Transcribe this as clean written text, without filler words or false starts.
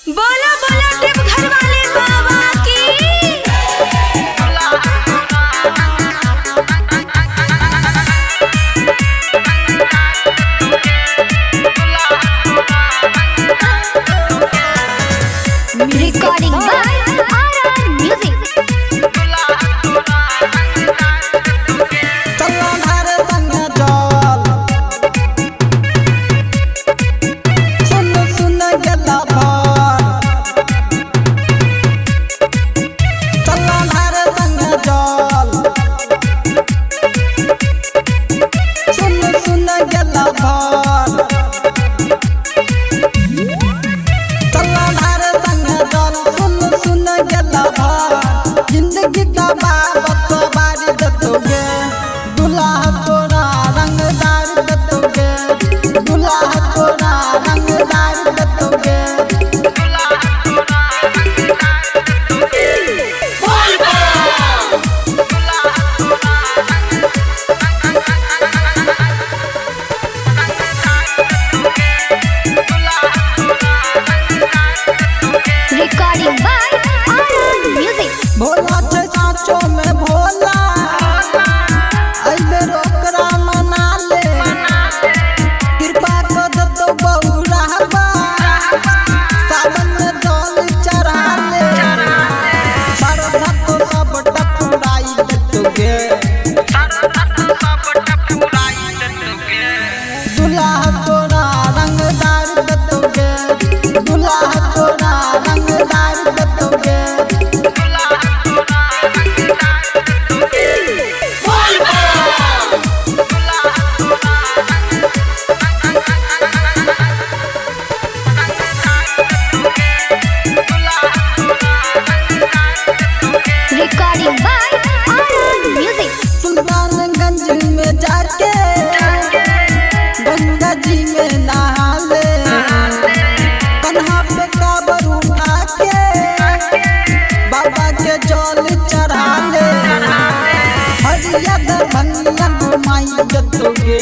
बोलो बोलो टिप घर वाले बाबा की। Recording by RR Music. जिंदगी का बारी दतोगे दुल्हा तोरा रंगदार दतोगे दुल्हा तोरा रंगदार दतोगे Recording by RR Music. Bhola छे साँचो में भोला अइबे रोकरा मना ले कृपा कर दतो बहुरा बा सावन में जल चढ़ा ले सरधा तो सब टपुराई दतोगे दुल्हा तोरा रंगदार दतोगे दुल्हा तोरा रंगदार दतोगे Recording by RR Music. Sultanganj में जाके गंगा जी में नहा ले कन्हा पे काबर उठा के बाबा के जल चढ़ा ले हरिया दरभंगा घुमाई दतोगे